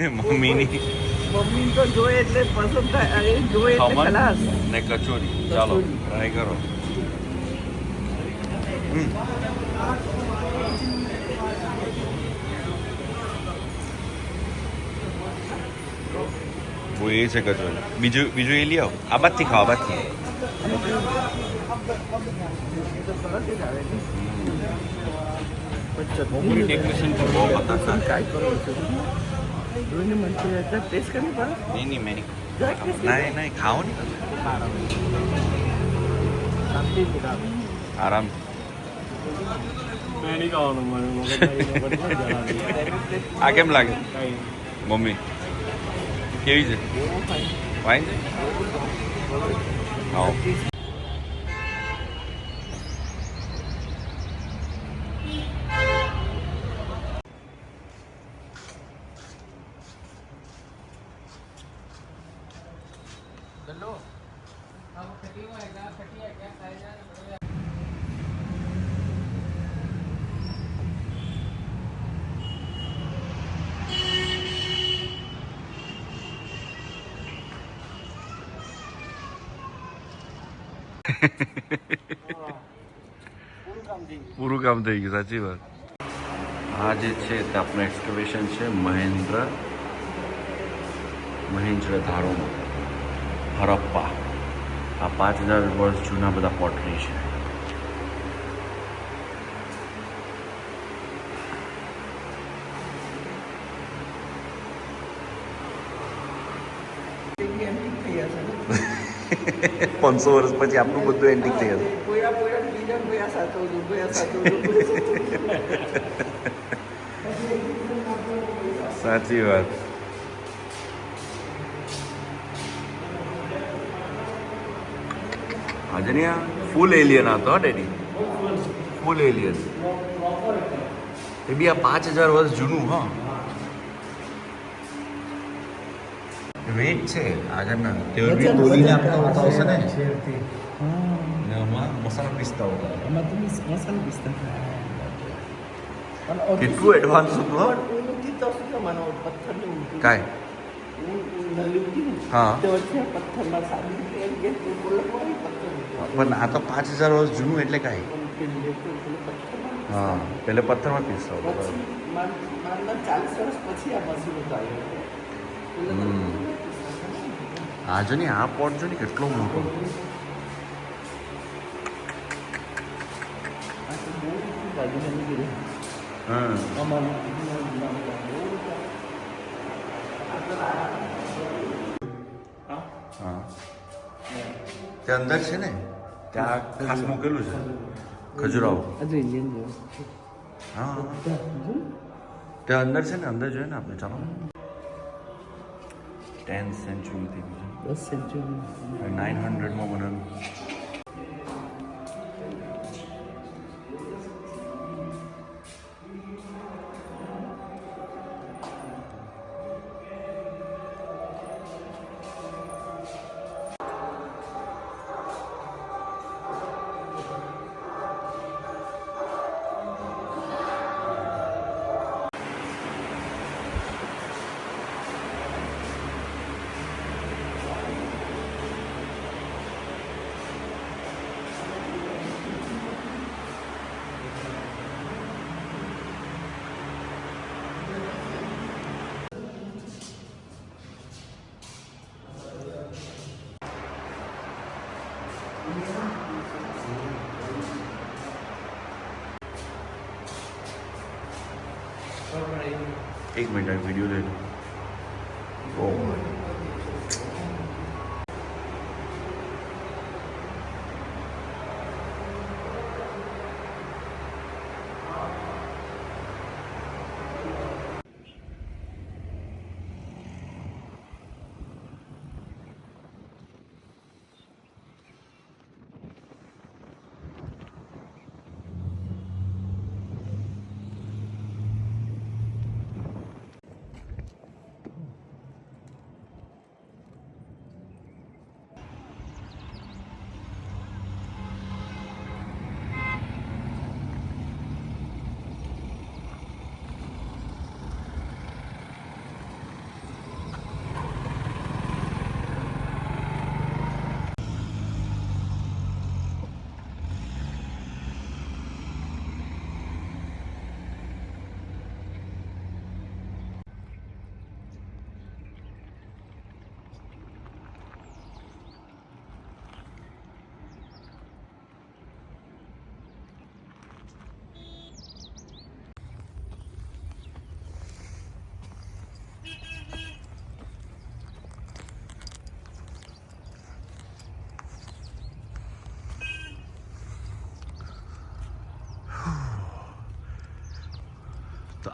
મમ્મીની મમ્મી તો જોઈએ એટલે પસંદ થાય, એ જોઈએ એટલે ખમણ ખલાસ. ને કચોરી. ચાલો ટ્રાય કરો. वो ये છે કચોરી. બીજું એ લઈ આવો. આ બાજથી ખાઓ, આ બાજથી. ડેકોરેશન બહુ ખતરનાક. ટ્રાય કરો છો જોઈને મંચુરિયન ટેસ્ટ કરવી પડે. નહીં મેં જરાક taste કરી નહીં ખાઓ ને શાંતિથી ખાઓ. આરામ. મેં નહીં ખાવાનું મને આ કેમ લાગે મમ્મી? કેવી છે? ફાઇન છે. હા. પૂરું કામ થઈ ગયું. સાચી વાત. આ જે છે તે આપણું એક્સકવેશન છે મહેન્દ્ર ધારોમાં હરપ્પા. આ 5000 વર્ષ જૂના બધા પોટરી છે. એન્ટિક થઈ હશે ને. 500 વર્ષ પછી આપણું બધું એન્ટિક થઈ જશે. પોયા બીજા પોયા સાચવજો. સાચી વાત. આજે ને આ ફૂલ એલિયન હતો હા ડેડી. ફૂલ એલિયન. એ બી આ 5000 વર્ષ જૂનું. હા વેટ છે આગળના. તેઓ બી તોડીને આપતા હોતા હશે ને. ને આમાં મસાલા પીસતા હોતા. એમાં તમે મસાલા પીસતા. કેટલું એડવાન્સ હતું. હા ઊંધી તો શું માનો પથ્થરની ઊંધી કાંઈ. હા. તો વચ્ચે પથ્થરમાં સાદી એમ કે બોલવાની પથ્થર. પણ આ તો 5000 વર્ષ જૂનું એટલે કાંઈ. હા પેલે પથ્થરમાં પીસતા હોતા. મારના 40 વર્ષ પછી આ મશીનો આવ્યો. આ જો ને આ પોટ જો ને કેટલો મોટો. હા હા તે અંદર છે ને ત્યાં ખાસ મૂકેલું છે ખજૂરાઓ. હજુ ઇન્ડિયન જેવું. હા ત્યાં અંદર છે ને. અંદર જોઈએ ને આપણે. ચાલો 10th સેન્ચુરી થઈ ગયું 10 સેન્ચુરી. છે. 900માં બનાવ્યું. એક મિનિટ વિડીયો લઈ લો. ઓહ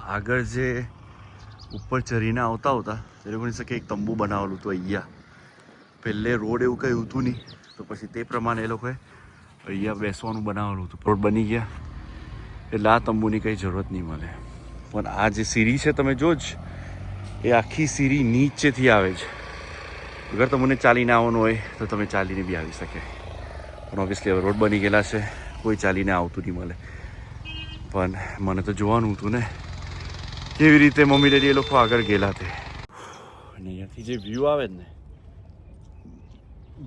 આગળ જે ઉપર ચરીને આવતા હતા એ લોકોની શકે એક તંબુ બનાવેલું હતું અહીંયા. પહેલે રોડ એવું કંઈ હતું નહીં, તો પછી તે પ્રમાણે એ લોકોએ અહીંયા બેસવાનું બનાવેલું હતું. રોડ બની ગયા એટલે આ તંબુની કંઈ જરૂરત નહીં મળે. પણ આ જે સીડી છે તમે જોજ, એ આખી સીડી નીચેથી આવે છે. અગર તમને ચાલીને આવવાનું હોય તો તમે ચાલીને બી આવી શકે. પણ ઓબ્વિયસલી હવે રોડ બની ગયેલા છે, કોઈ ચાલીને આવતું નહીં મળે. પણ મને તો જોવાનું હતું ને કેવી રીતે મમ્મી ડેડી એ લોકો આગળ ગયેલા તે. અને અહીંયાથી જે વ્યૂ આવે ને,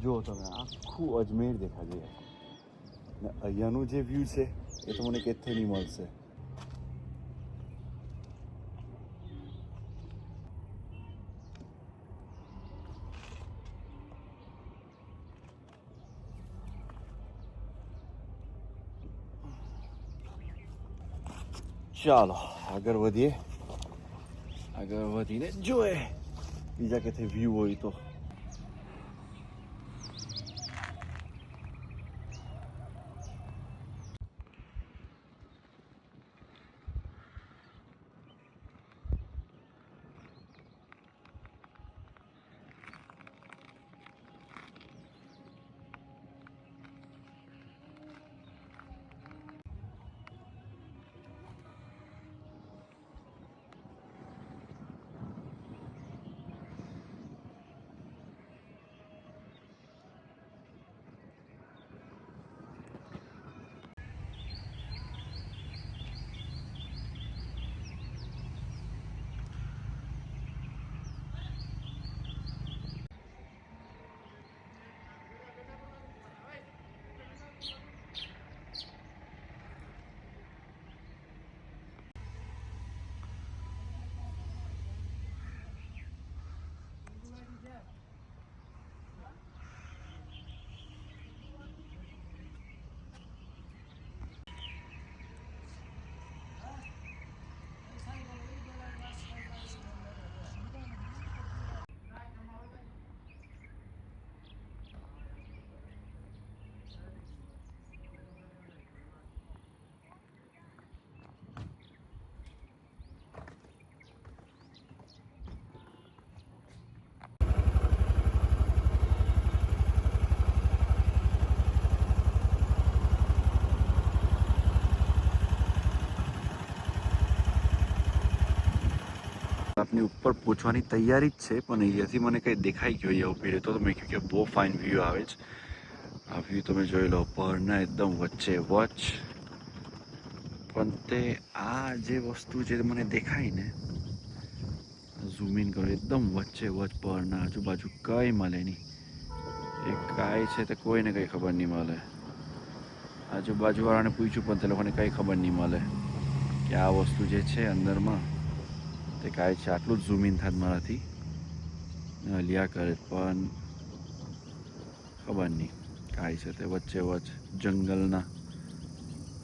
જો તમે આખું અજમેર દેખાય છે. ને અહીંયાનું જે વ્યૂ છે એ તો મને કેથે નહીં મળશે. ચાલો આગળ વધીએ. આગળ વધીને જોઈએ બીજા કેથે વ્યૂ હોય તો. આપની ઉપર પહોંચવાની તૈયારી જ છે, પણ અહીંયાથી મને કંઈ દેખાઈ ગયો અહીંયા ઉભી રહેતો, તો મેં કહ્યું કે બહુ ફાઇન વ્યૂ આવે છે. આ વ્યૂ તમે જોઈ લો, પહાડના એકદમ વચ્ચે વચ. પણ તે આ જે વસ્તુ જે મને દેખાય ને, ઝૂમ ઇન કરો, એકદમ વચ્ચે વચ પહાડના આજુબાજુ કંઈ મળે નહીં. એ કાંઈ છે તે કોઈને કંઈ ખબર નહીં મળે. આજુબાજુવાળાને પૂછ્યું પણ તે લોકોને કંઈ ખબર નહીં મળે કે આ વસ્તુ જે છે અંદરમાં તે કાંઈ છે. આટલું જ ઝૂમ ઇન થાય મારાથી લ્યા કરે, પણ ખબર નહીં કાંઈ છે તે વચ્ચે વચ જંગલના.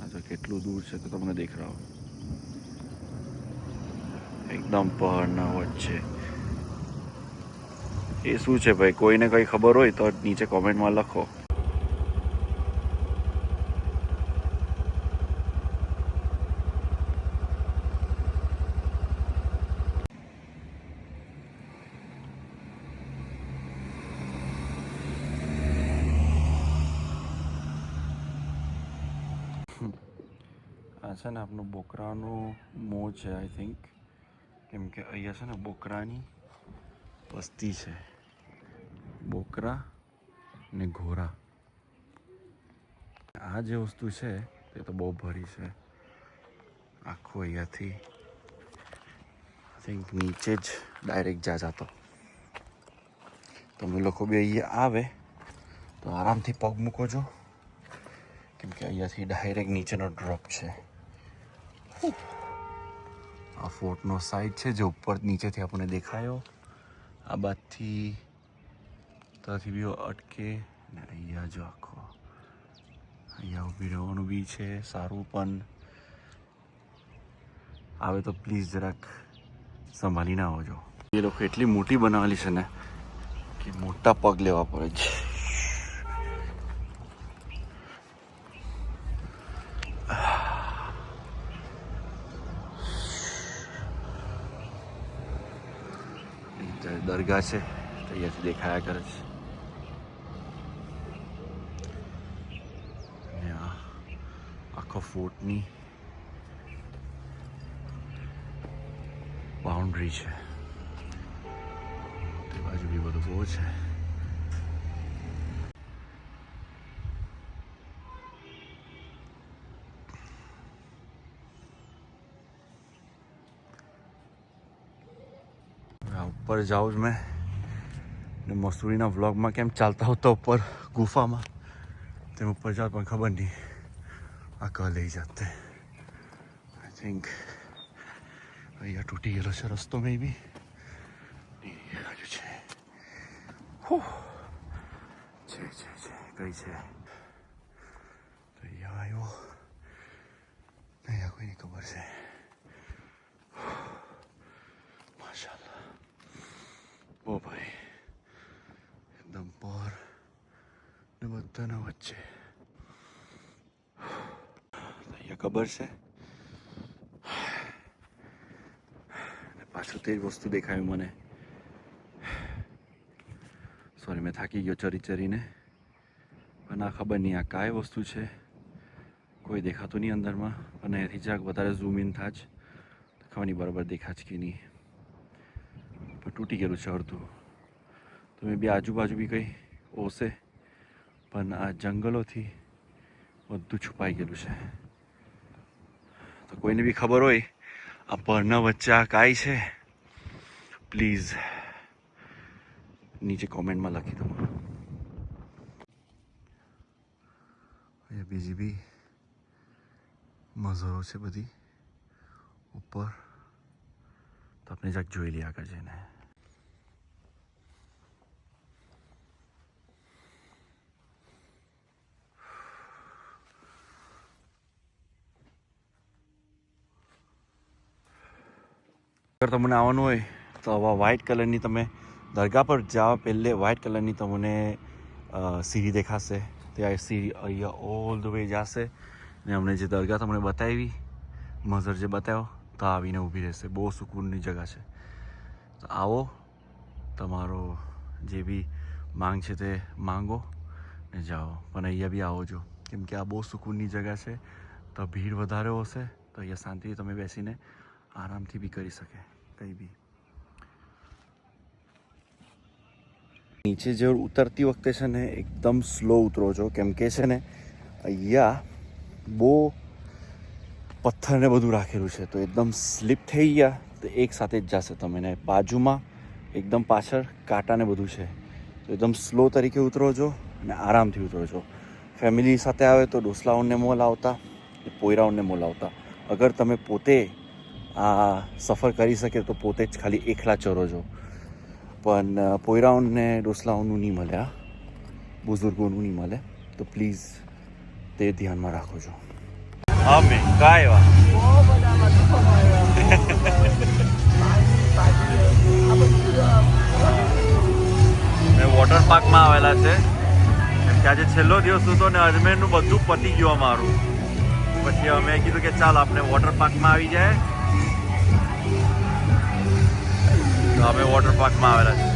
આ તો કેટલું દૂર છે તો તમને દેખાડો, એકદમ પહાડના વચ્ચે. એ શું છે ભાઈ, કોઈને કંઈ ખબર હોય તો નીચે કોમેન્ટમાં લખો. આ છે ને આપણું બોકરાનું મોં છે આઈ થિંક, કેમ કે અહીંયા છે ને બોકરાની વસ્તી છે. બોકરા ને ઘોરા, આ જે વસ્તુ છે તે તો બહુ ભરી છે. આખું અહીંયાથી આઈ થિંક નીચે જ ડાયરેક્ટ જાતો. તમે લોકો બી અહીંયા આવે તો આરામથી પગ મૂકો છો, કેમ કે અહીંયાથી ડાયરેક્ટ નીચેનો ડ્રોપ છે. આ ફોર્ટનો સાઈડ છે જે ઉપર નીચેથી આપણને દેખાયો. આ બાજથી ત્યાંથી બી અટકે ને અહીંયા જો આખો અહીંયા ઊભી રહેવાનું બી છે સારું. પણ આવે તો પ્લીઝ જરાક સંભાળીને આવજો. એ લોકો એટલી મોટી બનાવેલી છે ને કે મોટા પગ લેવા પડે છે. જ્યારે દરગાહ છે તો અહીંયાથી દેખાયા કરે છે. અને આ આખો ફોર્ટની બાઉન્ડ્રી છે. તે બાજુ બી બધું બહુ છે. ઉપર જાઉં જ મેં ને મસૂરીના વ્લોગમાં કેમ ચાલતા હોતા ઉપર ગુફામાં તેમ ઉપર જાવ પણ ખબર નહીં આ ક લઈ જાતે. આઈ થિંક અહીંયા તૂટી ગયેલો છે રસ્તો મેં બી બાજુ છે. છે કઈ છે તો અહીંયા આવ્યો અહીંયા કોઈની ખબર છે. માશાલ્લાહ ઓ ભાઈ એકદમ પર ને બધાના વચ્ચે અહીંયા ખબર છે. પાછું તે જ વસ્તુ દેખાયું મને. સોરી મેં થાકી ગયો ચરીને પણ આ ખબર નહીં આ કાંઈ વસ્તુ છે. કોઈ દેખાતું નહીં અંદરમાં અને અહીંયાથી જરાક વધારે ઝૂમ ઇન થાય જ ખબર નહીં બરાબર દેખાય છે કે નહીં. પણ તૂટી ગયેલું છે અડધું. તો મેં બી આજુબાજુ બી કંઈ ઓશે પણ આ જંગલોથી બધું છુપાઈ ગયેલું છે. તો કોઈને બી ખબર હોય આ પરના વચ્ચે આ કાંઈ છે પ્લીઝ નીચે કોમેન્ટમાં લખી દો. અહીંયા બીજી બી મઝરો છે બધી ઉપર તો આપણે જરાક જોઈ લઈએ આગળ જઈને. અગર તમને આવવાનું હોય તો આવા વ્હાઇટ કલરની તમે દરગાહ પર જાઓ પહેલે વ્હાઇટ કલરની તમને સીડી દેખાશે. તે આ સીડી અહીંયા ઓલ ધ વે જશે ને અમને જે દરગાહ તમને બતાવી મઝર જે બતાવ્યો તો આવીને ઊભી રહેશે. બહુ સુકૂનની જગ્યા છે. તો આવો તમારો જે બી માંગ છે તે માંગો ને જાઓ. પણ અહીંયા બી આવો જો કેમ કે આ બહુ સુકૂનની જગ્યા છે. તો ભીડ વધારે હશે તો અહીંયા શાંતિથી તમે બેસીને આરામથી બી કરી શકે કંઈ બી. નીચે જે ઉતરતી વખતે છે ને એકદમ સ્લો ઉતરો છો કેમ કે છે ને અહીંયા બહુ પથ્થરને બધું રાખેલું છે તો એકદમ સ્લીપ થઈ ગયા તો એક સાથે જ જશે તમે. ને બાજુમાં એકદમ પાછળ કાંટાને બધું છે તો એકદમ સ્લો તરીકે ઉતરો છો અને આરામથી ઉતરો છો. ફેમિલી સાથે આવે તો ડોસલાઓને મોં લાવતા પોયરાઓને મોં લાવતા. અગર તમે પોતે આ સફર કરી શકે તો પોતે જ ખાલી એકલા ચરો છો. પણ પોયરાઓને ડોસલાઓનું નહીં મળે આ બુઝુર્ગોનું નહીં મળે તો પ્લીઝ તે ધ્યાનમાં રાખો છો. અમે કાંઈ વાત મેં વોટર પાર્કમાં આવેલા છે કેમ કે આજે છેલ્લો દિવસ હતો ને અજમેરનું બધું પતી ગયું અમારું. પછી અમે કીધું કે ચાલ આપણે વોટર પાર્કમાં આવી જાય તો અમે વોટર પાર્કમાં આવેલા છે.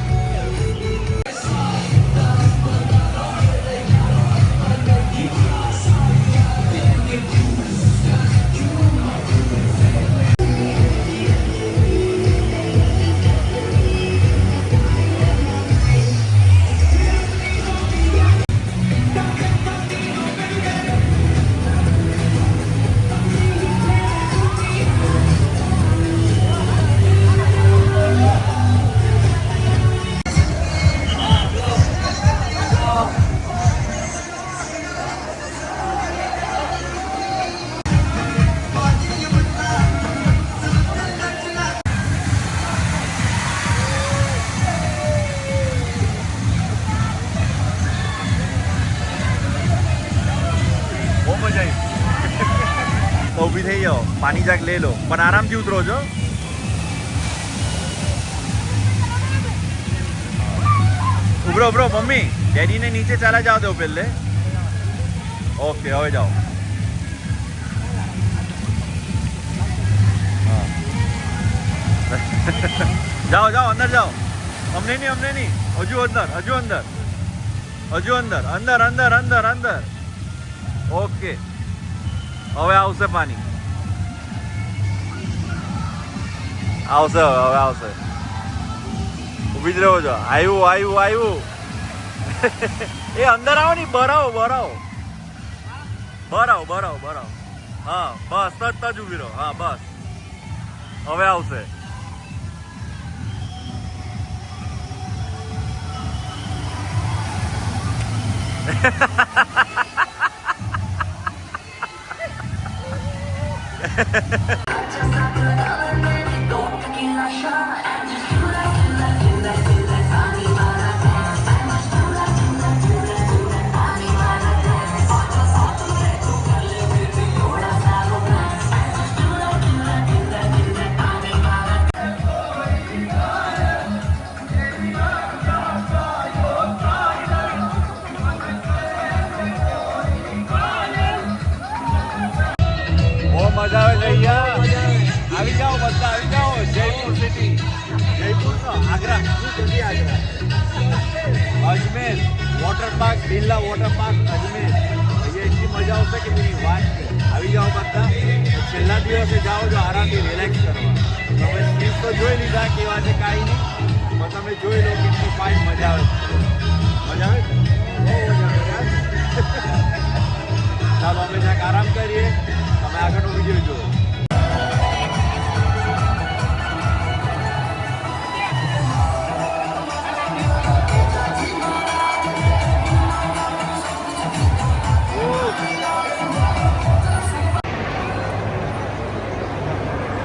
ઊભી થઈ જાઓ પાણી જાક લઈ લો પણ આરામથી ઉતરો છો. ઉભરો ઉભરો મમ્મી ડેડીને નીચે ચાલા જાઓ દો પહેલે. ઓકે હવે જાઓ. જાઓ જાઓ અંદર જાઓ. અમને નહીં હજુ અંદર અંદર ઓકે હવે આવશે પાણી આવશે ઊભી જ રહો છો આવ્યું એ અંદર આવો ને ભરાવો હા બસ તજ ઊભી રહો હા બસ હવે આવશે મજા આવે છે અહીંયા આવી જાઓ બધા આવી જાઓ જયપુર સિટી જયપુર તો Agra Ajmer water park Birla water park Ajmer અહીંયા એટલી મજા આવશે કે તેની વાત છે આવી જાઓ બધા છેલ્લા દિવસે જાઓ જો આરામથી રિલેક્સ કરવા તમે સ્લીપ તો જોઈ લીધા કેવા છે કાંઈ નહીં પણ તમે જોઈ લો કેટલી ફાઇન મજા આવે બહુ મજા આવે ચાલો અમે જ્યાં આરામ કરીએ તમે આગળનો વિડીયો જુઓ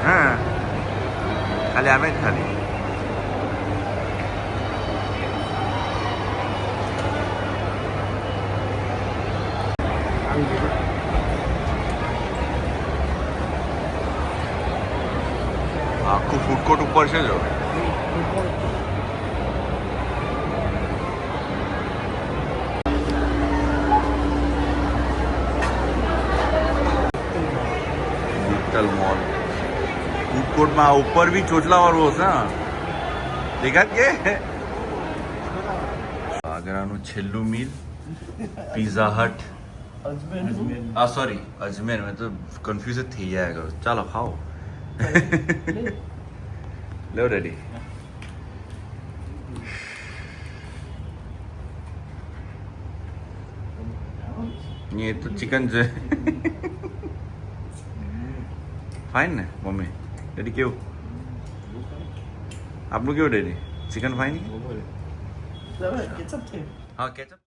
હા ખાલી આવે જ ખાલી આખું ફૂડ કોર્ટ ઉપર છે જો ડિજિટલ મોલ ફૂડ કોર્ટમાં ઉપર બી ચોચલા વાળું હશે હા દેખાત કે આગ્રાનું છેલ્લું મીલ પિઝા હટ સોરી અજમેર મેં તો કન્ફ્યુઝ જ થઈ ગયા કરું ચાલો ખાઓ લો રેડી ये तो चिकन છે ફાઇન ને મમ્મી ડેડી કેવું આપણું કેવું ડેડી ચિકન ફાઇન કેચઅપ છે હા કેચઅપ